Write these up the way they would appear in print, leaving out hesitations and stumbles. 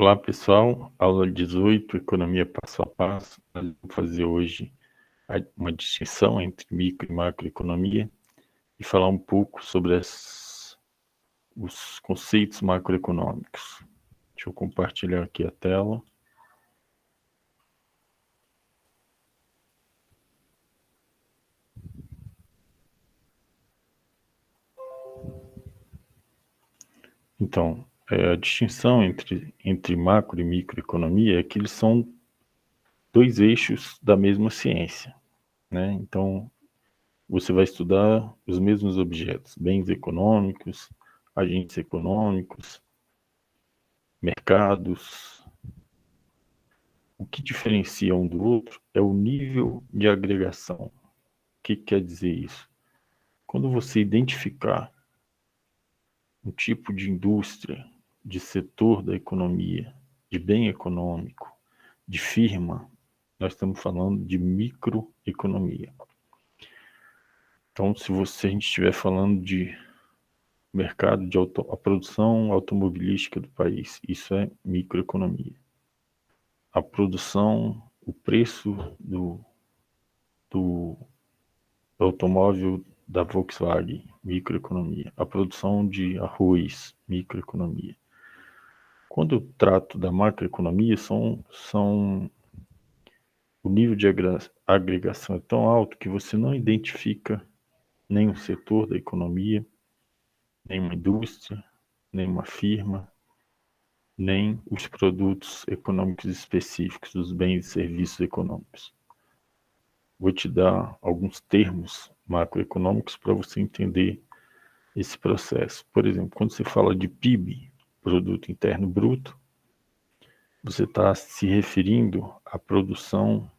Olá pessoal, aula 18, Economia Passo a Passo. Nós vamos fazer hoje uma distinção entre micro e macroeconomia e falar um pouco sobre os conceitos macroeconômicos. Deixa eu compartilhar aqui a tela. Então, a distinção entre macro e microeconomia é que eles são dois eixos da mesma ciência, né? Então, você vai estudar os mesmos objetos, bens econômicos, agentes econômicos, mercados. O que diferencia um do outro é o nível de agregação. O que quer dizer isso? Quando você identificar um tipo de indústria, de setor da economia, de bem econômico, de firma, nós estamos falando de microeconomia. Então, se a gente estiver falando de mercado de a produção automobilística do país, isso é microeconomia. A produção, o preço do automóvel da Volkswagen, microeconomia. A produção de arroz, microeconomia. Quando eu trato da macroeconomia, o nível de agregação é tão alto que você não identifica nenhum setor da economia, nenhuma indústria, nenhuma firma, nem os produtos econômicos específicos, os bens e serviços econômicos. Vou te dar alguns termos macroeconômicos para você entender esse processo. Por exemplo, quando você fala de PIB, Produto Interno Bruto, você está se referindo à produção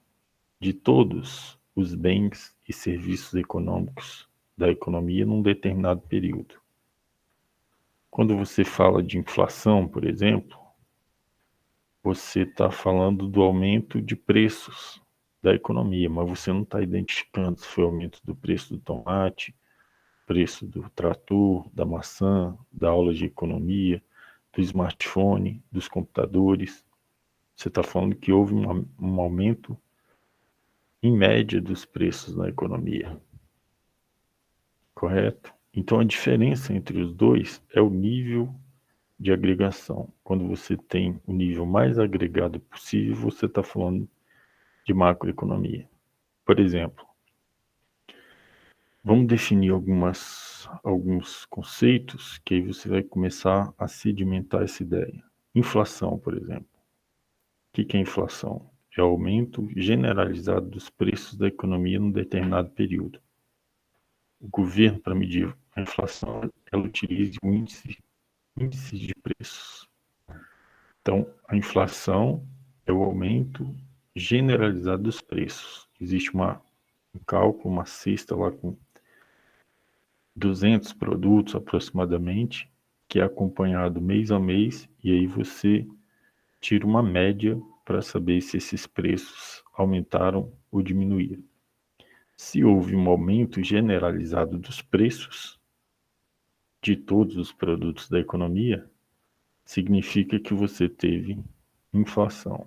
de todos os bens e serviços econômicos da economia num determinado período. Quando você fala de inflação, por exemplo, você está falando do aumento de preços da economia, mas você não está identificando se foi aumento do preço do tomate, preço do trator, da maçã, da aula de economia, do smartphone, dos computadores. Você está falando que houve um aumento em média dos preços na economia, correto? Então a diferença entre os dois é o nível de agregação. Quando você tem o nível mais agregado possível, você está falando de macroeconomia. Por exemplo, vamos definir alguns conceitos que aí você vai começar a sedimentar essa ideia. Inflação, por exemplo. O que é inflação? É o aumento generalizado dos preços da economia num determinado período. O governo, para medir a inflação, ela utiliza o índice de preços. Então, a inflação é o aumento generalizado dos preços. Existe um cálculo, uma cesta lá com 200 produtos aproximadamente, que é acompanhado mês a mês, e aí você tira uma média para saber se esses preços aumentaram ou diminuíram. Se houve um aumento generalizado dos preços de todos os produtos da economia, significa que você teve inflação.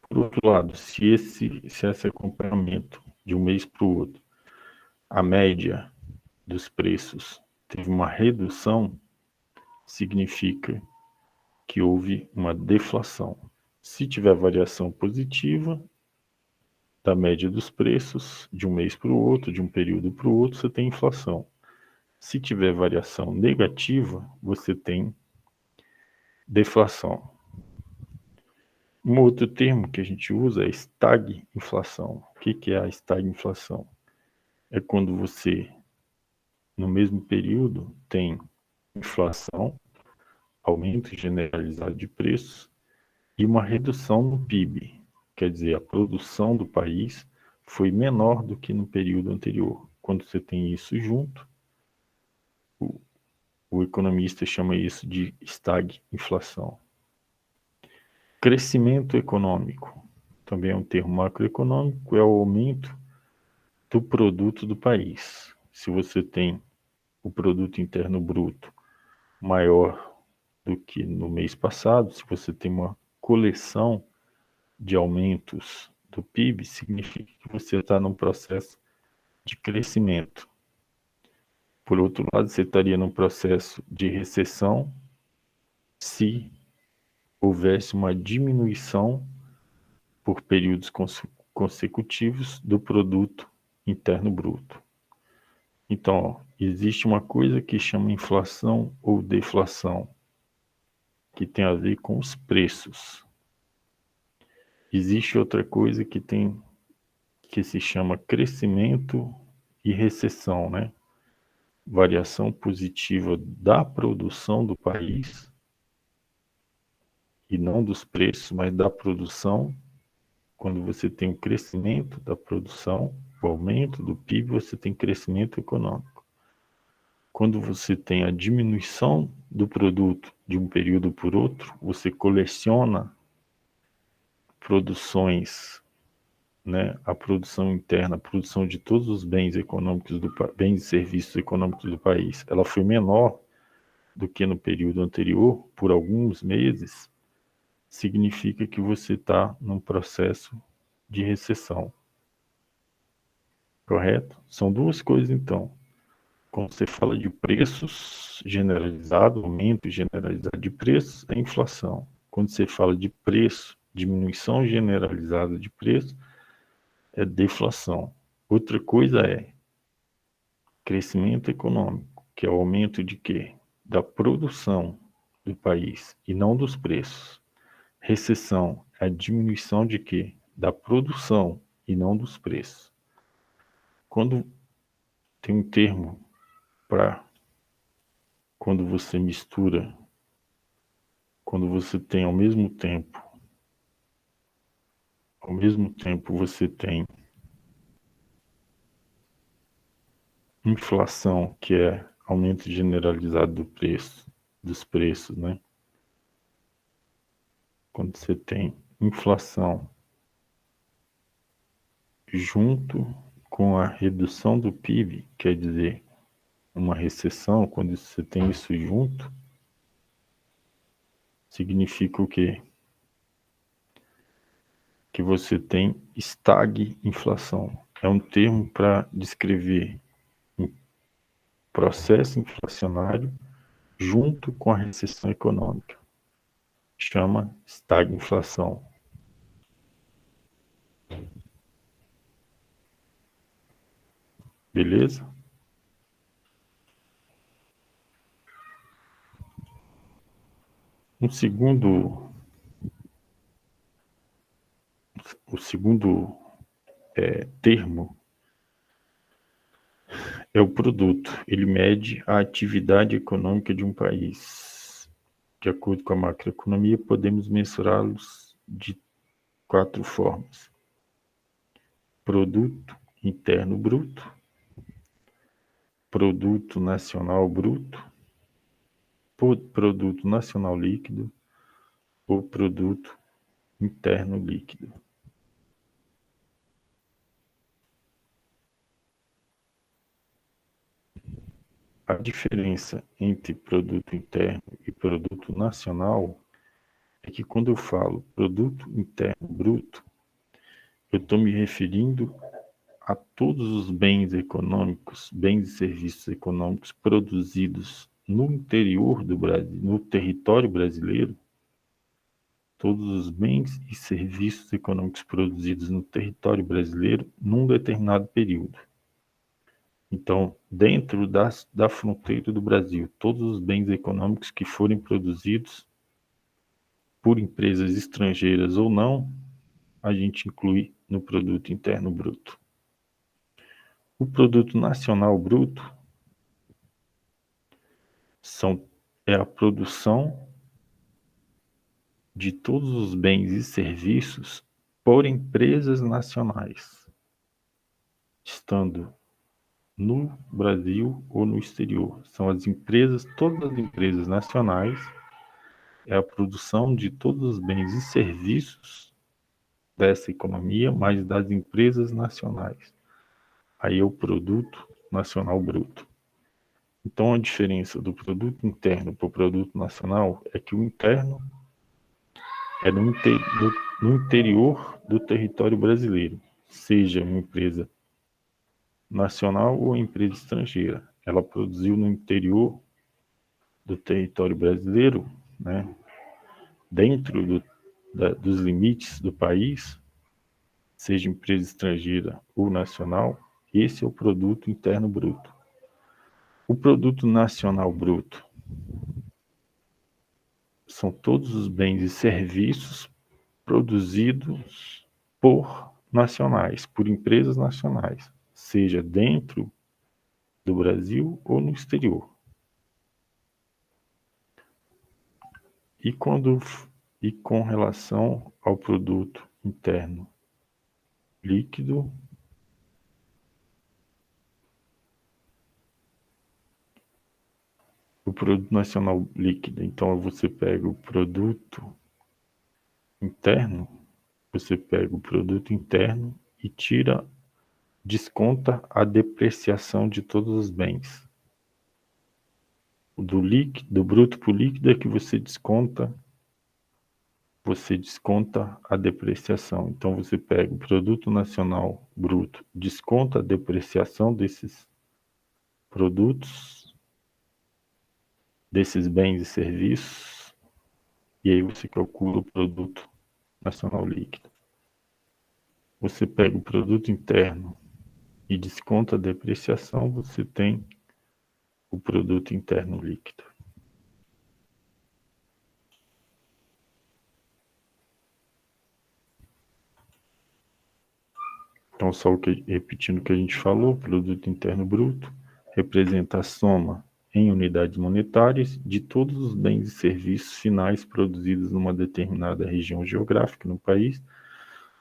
Por outro lado, se esse acompanhamento de um mês para o outro, a média dos preços teve uma redução, significa que houve uma deflação. Se tiver variação positiva da média dos preços de um mês para o outro, de um período para o outro, você tem inflação. Se tiver variação negativa, você tem deflação. Um outro termo que a gente usa é estagflação. O que é a estagflação? É quando você, no mesmo período, tem inflação, aumento generalizado de preços e uma redução no PIB. Quer dizer, a produção do país foi menor do que no período anterior. Quando você tem isso junto, o economista chama isso de estagflação. Crescimento econômico, também é um termo macroeconômico, é o aumento do produto do país. Se você tem o produto interno bruto maior do que no mês passado. Se você tem uma coleção de aumentos do PIB, significa que você está num processo de crescimento. Por outro lado, você estaria num processo de recessão se houvesse uma diminuição por períodos consecutivos do produto interno bruto. Então, ó, existe uma coisa que chama inflação ou deflação, que tem a ver com os preços. Existe outra coisa que se chama crescimento e recessão, né? Variação positiva da produção do país, e não dos preços, mas da produção. Quando você tem o crescimento da produção, o aumento do PIB, você tem crescimento econômico. Quando você tem a diminuição do produto de um período por outro, você coleciona produções, né? A produção interna, a produção de todos os bens econômicos, bens e serviços econômicos do país, ela foi menor do que no período anterior, por alguns meses, significa que você está num processo de recessão. Correto? São duas coisas, então. Quando você fala de preços generalizado, aumento generalizado de preços, é inflação. Quando você fala de preço, diminuição generalizada de preço, é deflação. Outra coisa é crescimento econômico, que é o aumento de quê? Da produção do país e não dos preços. Recessão é a diminuição de quê? Da produção e não dos preços. Quando tem um termo para quando você mistura, quando você tem ao mesmo tempo você tem inflação, que é aumento generalizado dos preços, né? Quando você tem inflação junto com a redução do PIB, quer dizer, uma recessão, quando você tem isso junto, significa o quê? Que você tem estagflação. É um termo para descrever um processo inflacionário junto com a recessão econômica. Chama estagflação. Beleza? O segundo termo é o produto. Ele mede a atividade econômica de um país. De acordo com a macroeconomia, podemos mensurá-los de 4 formas: produto interno bruto, produto nacional bruto, produto nacional líquido ou produto interno líquido. A diferença entre produto interno e produto nacional é que quando eu falo produto interno bruto, eu estou me referindo a todos os bens econômicos, bens e serviços econômicos produzidos no interior do Brasil, no território brasileiro, todos os bens e serviços econômicos produzidos no território brasileiro num determinado período. Então, dentro da fronteira do Brasil, todos os bens econômicos que forem produzidos por empresas estrangeiras ou não, a gente inclui no produto interno bruto. O produto nacional bruto é a produção de todos os bens e serviços por empresas nacionais, estando no Brasil ou no exterior. São as empresas, todas as empresas nacionais, é a produção de todos os bens e serviços dessa economia, mas das empresas nacionais. Aí é o produto nacional bruto. Então, a diferença do produto interno para o produto nacional é que o interno é no interior do território brasileiro, seja uma empresa nacional ou empresa estrangeira. Ela produziu no interior do território brasileiro, né, dentro dos limites do país, seja empresa estrangeira ou nacional, esse é o produto interno bruto. O produto nacional bruto são todos os bens e serviços produzidos por nacionais, por empresas nacionais, seja dentro do Brasil ou no exterior. E com relação ao produto interno líquido, o produto nacional líquido, então você pega o produto interno, você pega o produto interno e desconta a depreciação de todos os bens. Do líquido, do bruto para o líquido é que você desconta a depreciação. Então você pega o produto nacional bruto, desconta a depreciação desses produtos, desses bens e serviços, e aí você calcula o produto nacional líquido. Você pega o produto interno e desconta a depreciação, você tem o produto interno líquido. Então, repetindo o que a gente falou, produto interno bruto representa a soma em unidades monetárias de todos os bens e serviços finais produzidos numa determinada região geográfica no país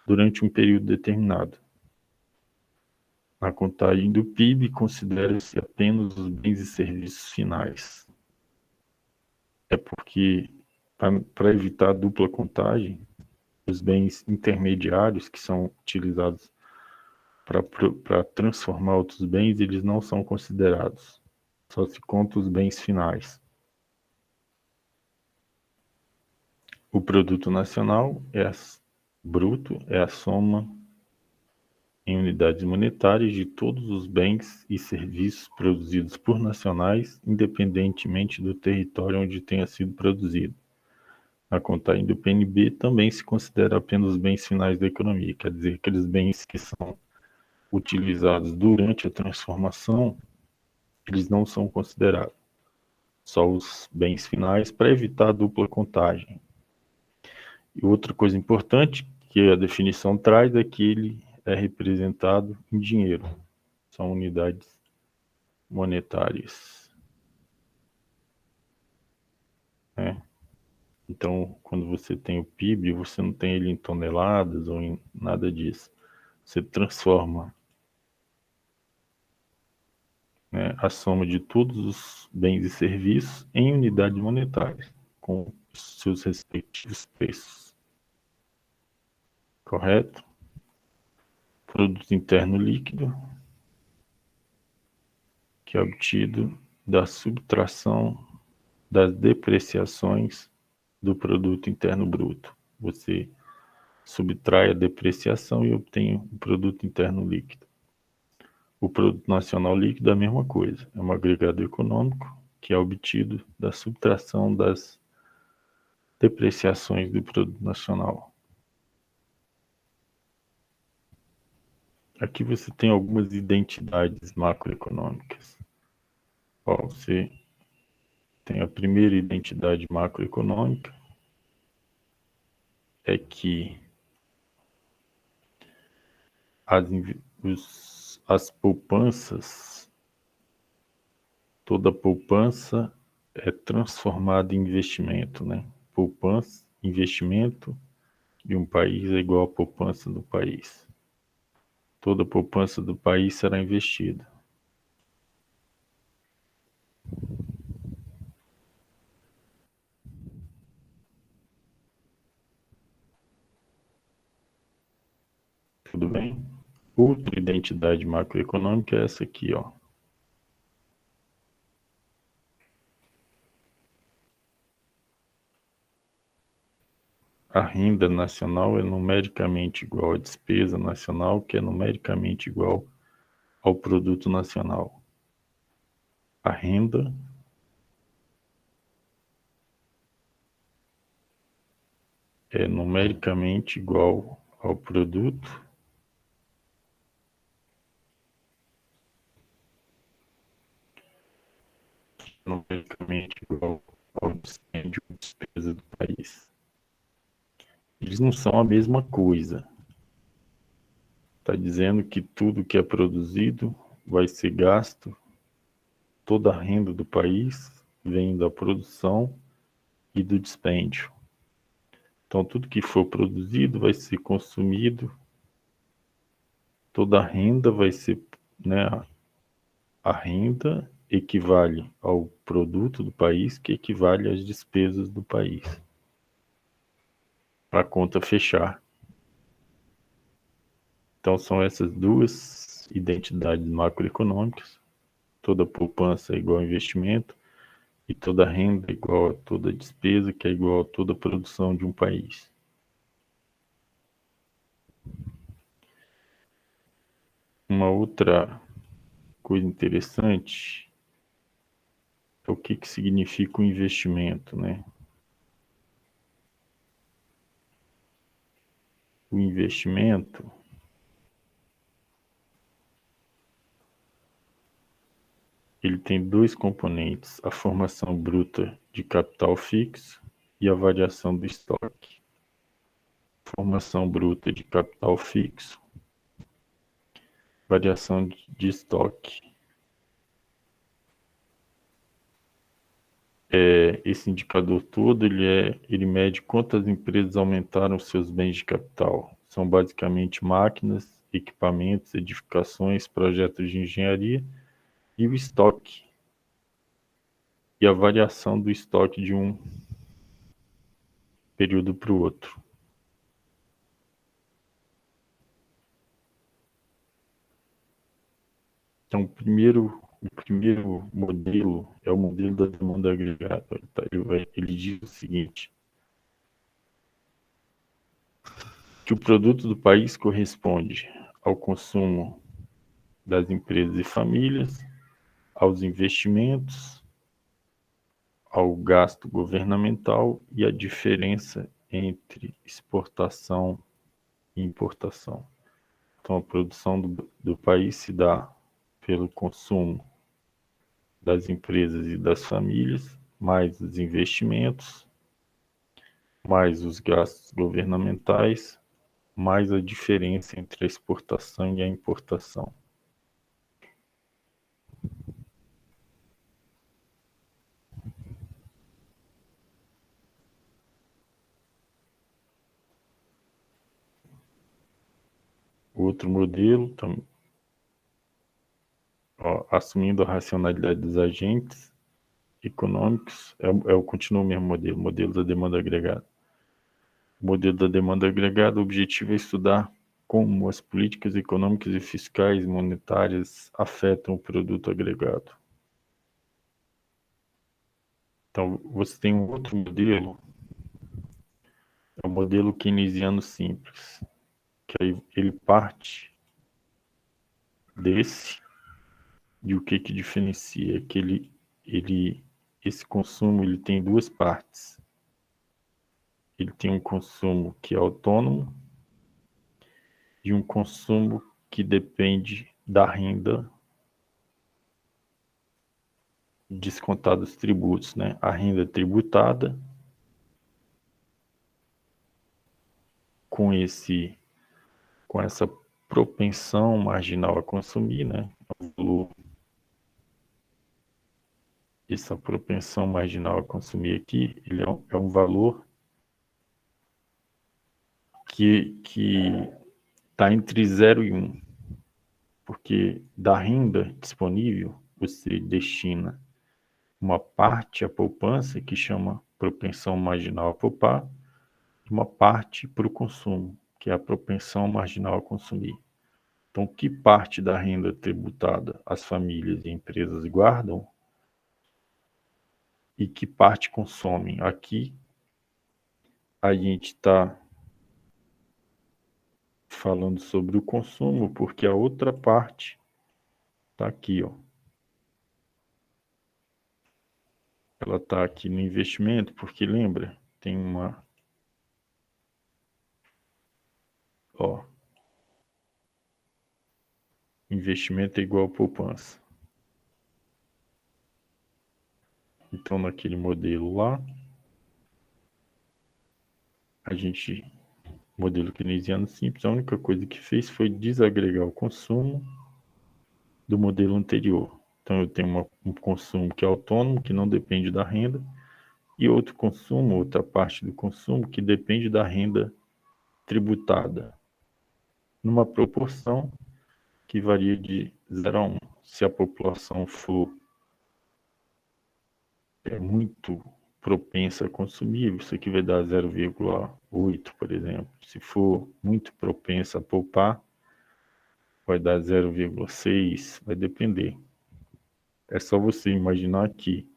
durante um período determinado. Na contagem do PIB, considera-se apenas os bens e serviços finais. É porque, para evitar a dupla contagem, os bens intermediários que são utilizados para transformar outros bens, eles não são considerados. Só se conta os bens finais. O produto nacional bruto é a soma em unidades monetárias de todos os bens e serviços produzidos por nacionais, independentemente do território onde tenha sido produzido. A contagem do PNB também se considera apenas os bens finais da economia, quer dizer, aqueles bens que são utilizados durante a transformação, eles não são considerados. Só os bens finais para evitar a dupla contagem. E outra coisa importante que a definição traz é que ele é representado em dinheiro. São unidades monetárias. Né? Então, quando você tem o PIB, você não tem ele em toneladas ou em nada disso. Você transforma, né, a soma de todos os bens e serviços em unidades monetárias, com seus respectivos preços. Correto? Produto interno líquido, que é obtido da subtração das depreciações do produto interno bruto. Você subtrai a depreciação e obtém o produto interno líquido. O produto nacional líquido é a mesma coisa, é um agregado econômico que é obtido da subtração das depreciações do produto nacional. Aqui você tem algumas identidades macroeconômicas. Ó, você tem a primeira identidade macroeconômica, é que as poupanças, toda poupança é transformada em investimento, né? Poupança, investimento de um país é igual à poupança do país. Toda poupança do país será investida. Tudo bem? Outra identidade macroeconômica é essa aqui, ó. A renda nacional é numericamente igual à despesa nacional, que é numericamente igual ao produto nacional. A renda é numericamente igual ao produto numericamente igual ao dispêndio de despesa do país. Eles não são a mesma coisa. Está dizendo que tudo que é produzido vai ser gasto, toda a renda do país vem da produção e do dispêndio. Então, tudo que for produzido vai ser consumido, toda a renda vai ser, né, a renda equivale ao produto do país, que equivale às despesas do país, para a conta fechar. Então, são essas duas identidades macroeconômicas, toda poupança é igual a investimento, e toda renda é igual a toda despesa, que é igual a toda produção de um país. Uma outra coisa interessante é o que significa o investimento, né? O investimento, ele tem dois componentes, a formação bruta de capital fixo e a variação do estoque. Formação bruta de capital fixo, variação de estoque. Esse indicador todo, ele mede quantas empresas aumentaram seus bens de capital. São basicamente máquinas, equipamentos, edificações, projetos de engenharia e o estoque. E a variação do estoque de um período para o outro. Então, o primeiro modelo é o modelo da demanda agregada. Ele diz o seguinte, que o produto do país corresponde ao consumo das empresas e famílias, aos investimentos, ao gasto governamental e a diferença entre exportação e importação. Então, a produção do país se dá pelo consumo das empresas e das famílias, mais os investimentos, mais os gastos governamentais, mais a diferença entre a exportação e a importação. Outro modelo, assumindo a racionalidade dos agentes econômicos, continua o mesmo modelo da demanda agregada. O modelo da demanda agregada, o objetivo é estudar como as políticas econômicas e fiscais monetárias afetam o produto agregado. Então, você tem um outro modelo, é o modelo keynesiano simples, que aí ele parte desse, e o que diferencia é que esse consumo ele tem duas partes. Ele tem um consumo que é autônomo e um consumo que depende da renda descontada os tributos, né? A renda tributada com essa propensão marginal a consumir, né? Essa propensão marginal a consumir aqui, ele é um valor que está entre 0 e 1, porque da renda disponível você destina uma parte à poupança, que chama propensão marginal a poupar, e uma parte para o consumo, que é a propensão marginal a consumir. Então, que parte da renda tributada as famílias e empresas guardam e que parte consomem? Aqui a gente está falando sobre o consumo, porque a outra parte está aqui, ó. Ela está aqui no investimento, porque lembra, tem uma, ó, investimento é igual a poupança. Então, naquele modelo lá, a gente, modelo keynesiano simples, a única coisa que fez foi desagregar o consumo do modelo anterior. Então, eu tenho um consumo que é autônomo, que não depende da renda, e outro consumo, outra parte do consumo, que depende da renda tributada, numa proporção que varia de 0 a 1. Se a população for muito propensa a consumir, isso aqui vai dar 0,8, por exemplo. Se for muito propensa a poupar, vai dar 0,6, vai depender. É só você imaginar que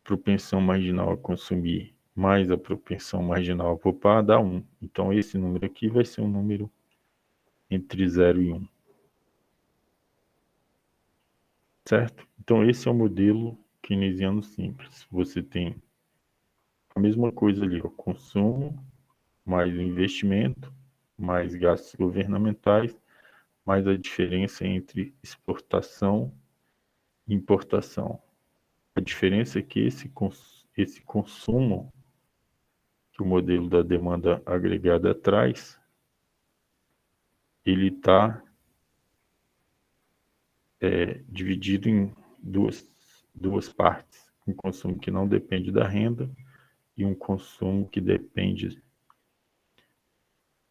propensão marginal a consumir mais a propensão marginal a poupar dá 1. Então, esse número aqui vai ser um número entre 0 e 1. Certo? Então, esse é o modelo keynesiano simples. Você tem a mesma coisa ali, o consumo, mais o investimento, mais gastos governamentais, mais a diferença entre exportação e importação. A diferença é que esse consumo que o modelo da demanda agregada traz, ele está dividido em duas partes. Um consumo que não depende da renda e um consumo que depende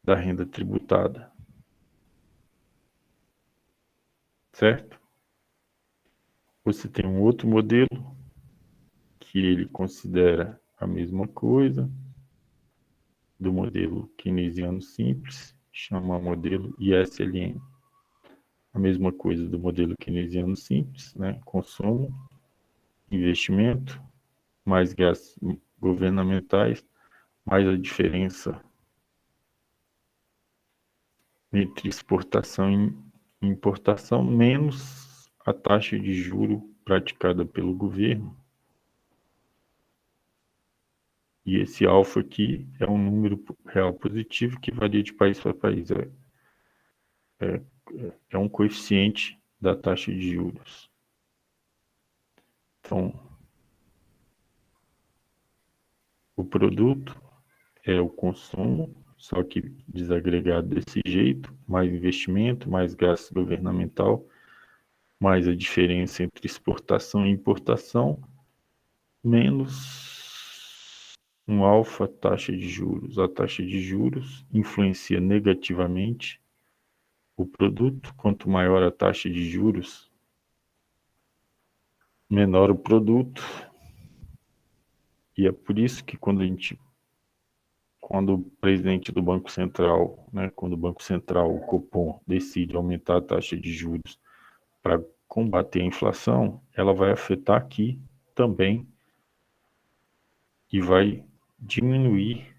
da renda tributada. Certo? Você tem um outro modelo que ele considera a mesma coisa do modelo keynesiano simples, chama modelo ISLM. A mesma coisa do modelo keynesiano simples, né? Consumo, investimento, mais gastos governamentais, mais a diferença entre exportação e importação, menos a taxa de juro praticada pelo governo. E esse alfa aqui é um número real positivo que varia de país para país. É um coeficiente da taxa de juros. Então, o produto é o consumo, só que desagregado desse jeito, mais investimento, mais gasto governamental, mais a diferença entre exportação e importação, menos um alfa taxa de juros. A taxa de juros influencia negativamente o produto. Quanto maior a taxa de juros, menor o produto. E é por isso que quando o presidente do Banco Central, né, quando o Banco Central, o Copom, decide aumentar a taxa de juros para combater a inflação, ela vai afetar aqui também e vai diminuir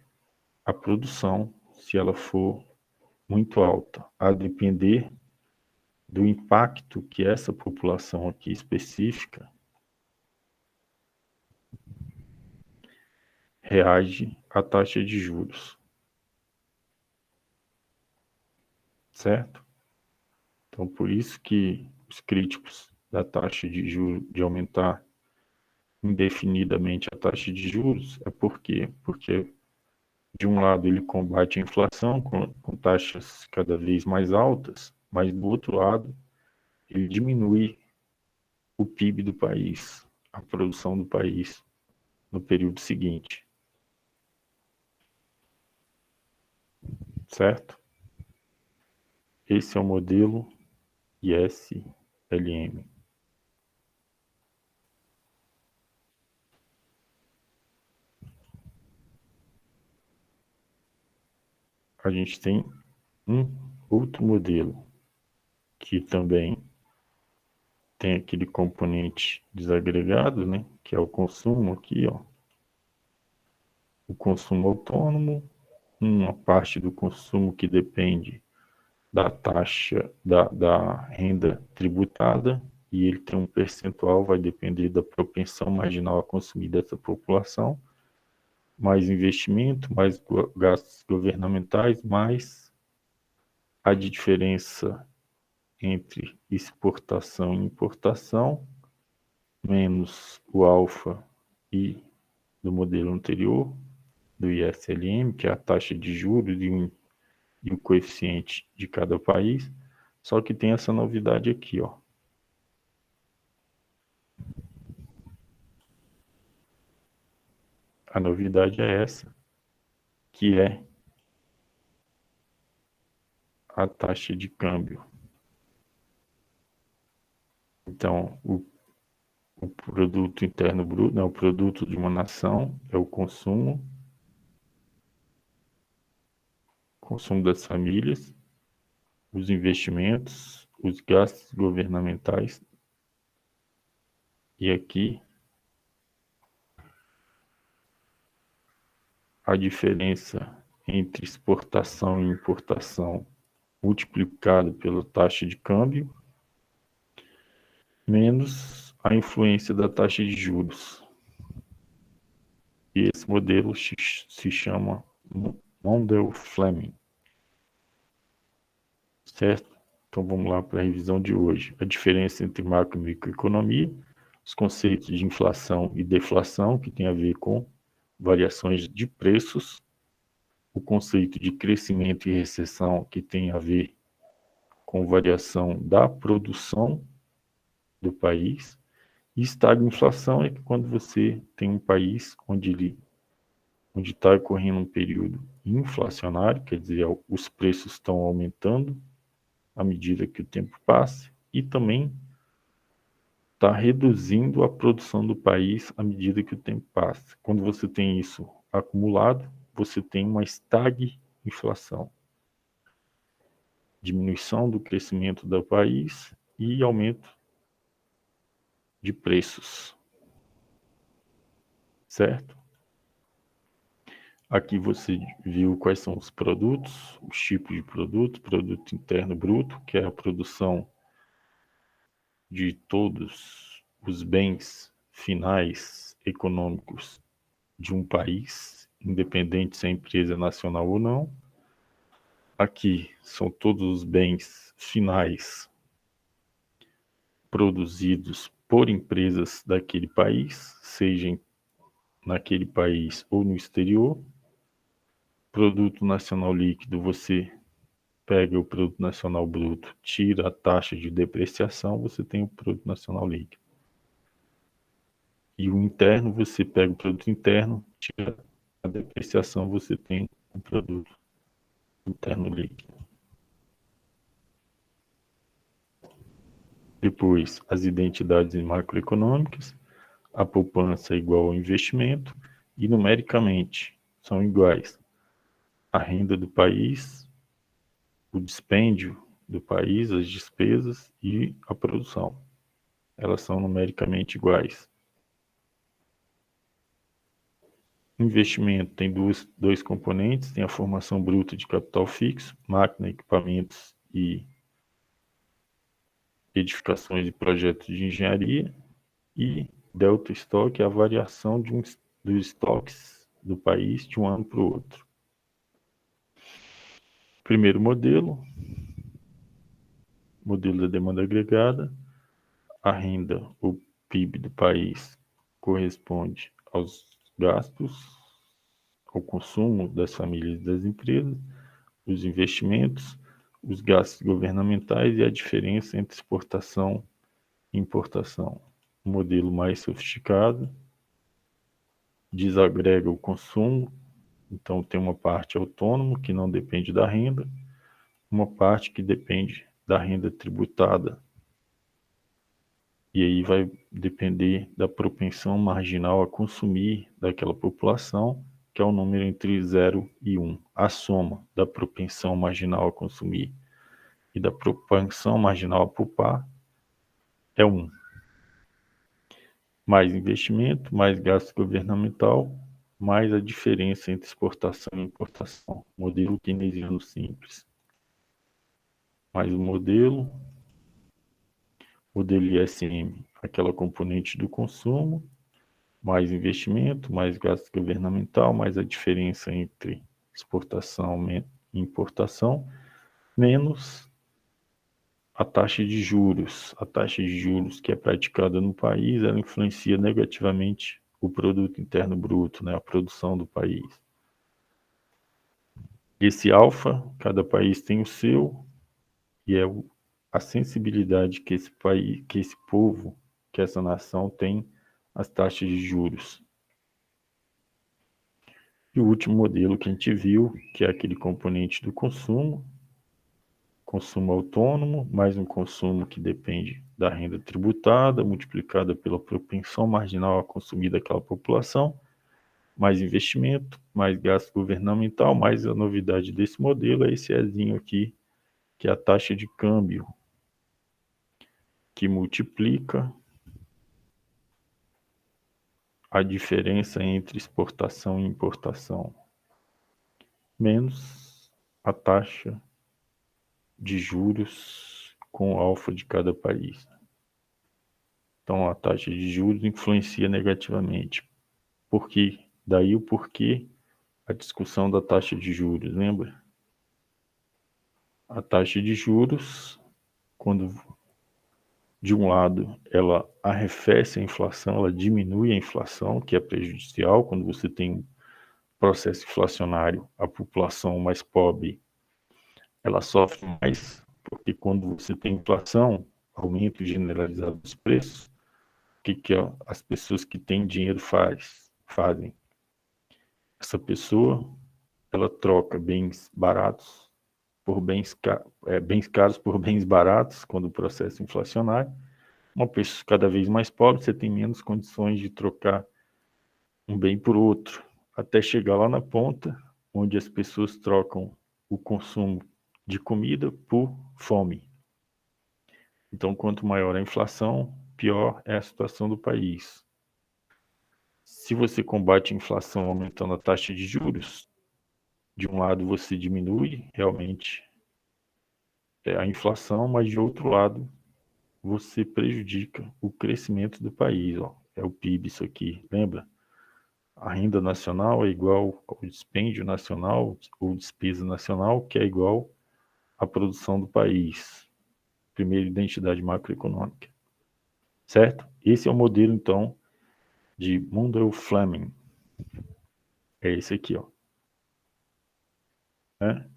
a produção se ela for muito alta, a depender do impacto que essa população aqui específica reage à taxa de juros, certo? Então, por isso que os críticos da taxa de juros, de aumentar indefinidamente a taxa de juros, é por quê? Porque, de um lado, ele combate a inflação com taxas cada vez mais altas, mas, do outro lado, ele diminui o PIB do país, a produção do país, no período seguinte, certo? Esse é o modelo ISLM. A gente tem um outro modelo que também tem aquele componente desagregado, né, que é o consumo aqui, ó. o consumo autônomo, uma parte do consumo que depende da taxa da renda tributada, e ele tem um percentual, vai depender da propensão marginal a consumir dessa população, mais investimento, mais gastos governamentais, mais a diferença entre exportação e importação, menos o alfa e do modelo anterior, do ISLM, que é a taxa de juros e o coeficiente de cada país, só que tem essa novidade aqui, ó. A novidade é essa, que é a taxa de câmbio. Então, o produto interno bruto, né, o produto de uma nação é o consumo das famílias, os investimentos, os gastos governamentais, e aqui a diferença entre exportação e importação multiplicado pela taxa de câmbio, menos a influência da taxa de juros. E esse modelo se chama Mondel-Fleming, certo? Então vamos lá para a revisão de hoje. A diferença entre macro e microeconomia, os conceitos de inflação e deflação, que tem a ver com variações de preços, o conceito de crescimento e recessão, que tem a ver com variação da produção do país, e estagflação é que quando você tem um país onde está ocorrendo um período inflacionário, quer dizer, os preços estão aumentando à medida que o tempo passa, e também está reduzindo a produção do país à medida que o tempo passa. Quando você tem isso acumulado, você tem uma estagflação, diminuição do crescimento do país e aumento de preços, certo? Aqui você viu quais são os produtos, os tipos de produto interno bruto, que é a produção de todos os bens finais econômicos de um país, independente se a empresa é nacional ou não. Aqui são todos os bens finais produzidos por empresas daquele país, seja naquele país ou no exterior. Produto nacional líquido, você pega o produto nacional bruto, tira a taxa de depreciação, você tem o produto nacional líquido. E o interno, você pega o produto interno, tira a depreciação, você tem o produto interno líquido. Depois, as identidades macroeconômicas, a poupança é igual ao investimento e numericamente são iguais a renda do país, o dispêndio do país, as despesas e a produção. Elas são numericamente iguais. Investimento tem dois componentes, tem a formação bruta de capital fixo, máquina, equipamentos e edificações e projetos de engenharia, e delta estoque é a variação dos estoques do país de um ano para o outro. Primeiro modelo da demanda agregada, a renda, o PIB do país corresponde aos gastos, ao consumo das famílias e das empresas, os investimentos, os gastos governamentais e a diferença entre exportação e importação. O modelo mais sofisticado desagrega o consumo, então tem uma parte autônoma que não depende da renda, uma parte que depende da renda tributada, e aí vai depender da propensão marginal a consumir daquela população, que é o número entre 0 e 1. A soma da propensão marginal a consumir e da propensão marginal a poupar é 1. Mais investimento, mais gasto governamental, mais a diferença entre exportação e importação. Modelo keynesiano simples. Mais o modelo ISM, aquela componente do consumo, mais investimento, mais gasto governamental, mais a diferença entre exportação e importação, menos a taxa de juros. A taxa de juros que é praticada no país, ela influencia negativamente o produto interno bruto, né, a produção do país. Esse alfa, cada país tem o seu, e é a sensibilidade que esse país, que esse povo, que essa nação tem às taxas de juros. E o último modelo que a gente viu, que é aquele componente do consumo autônomo, mais um consumo que depende da renda tributada, multiplicada pela propensão marginal a consumir daquela população, mais investimento, mais gasto governamental, mais a novidade desse modelo é esse Ezinho aqui, que é a taxa de câmbio, que multiplica a diferença entre exportação e importação, menos a taxa de juros com o alfa de cada país. Então, a taxa de juros influencia negativamente. Porque, daí o porquê a discussão da taxa de juros, lembra? A taxa de juros, quando de um lado ela arrefece a inflação, ela diminui a inflação, que é prejudicial quando você tem um processo inflacionário, a população mais pobre, ela sofre mais, porque quando você tem inflação, aumento generalizado dos preços, o que as pessoas que têm dinheiro fazem? Essa pessoa, ela troca bens baratos por bens caros por bens baratos, quando o processo é inflacionário. Uma pessoa cada vez mais pobre, você tem menos condições de trocar um bem por outro, até chegar lá na ponta, onde as pessoas trocam o consumo de comida por fome. Então, quanto maior a inflação, pior é a situação do país. Se você combate a inflação aumentando a taxa de juros, de um lado você diminui realmente a inflação, mas de outro lado você prejudica o crescimento do país. Ó. É o PIB isso aqui, lembra? A renda nacional é igual ao dispêndio nacional ou despesa nacional, que é igual à produção do país. Primeira identidade macroeconômica. Certo? Esse é o modelo, então, de Mundell-Fleming. É esse aqui, ó.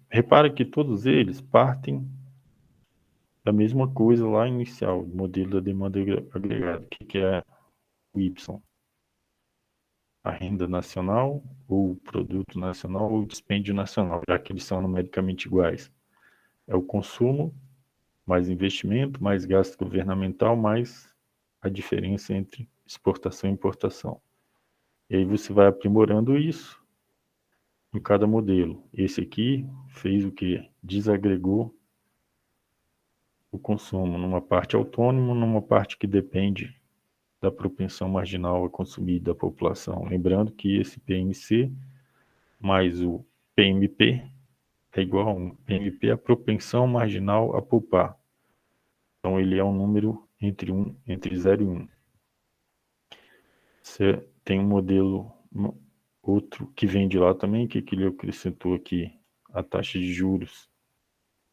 Repara que todos eles partem da mesma coisa lá inicial, o modelo da demanda agregada, que é o Y. A renda nacional, ou o produto nacional, ou o dispêndio nacional, já que eles são numericamente iguais. É o consumo, mais investimento, mais gasto governamental, mais a diferença entre exportação e importação. E aí você vai aprimorando isso em cada modelo. Esse aqui fez o quê? Desagregou o consumo numa parte autônoma, numa parte que depende da propensão marginal a consumir da população. Lembrando que esse PMC mais o PMP é igual a 1. PMP é a propensão marginal a poupar. Então ele é um número entre 0 e 1. Você tem um modelo outro que vem de lá também, que ele acrescentou aqui a taxa de juros.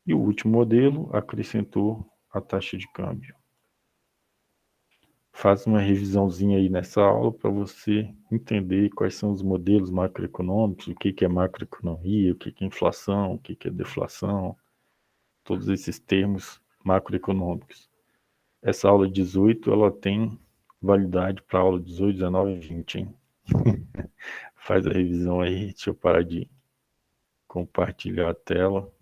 E o último modelo acrescentou a taxa de câmbio. Faz uma revisãozinha aí nessa aula para você entender quais são os modelos macroeconômicos, o que é macroeconomia, o que é inflação, o que é deflação, todos esses termos macroeconômicos. Essa aula 18, ela tem validade para a aula 18, 19 e 20, hein? Faz a revisão aí, deixa eu parar de compartilhar a tela.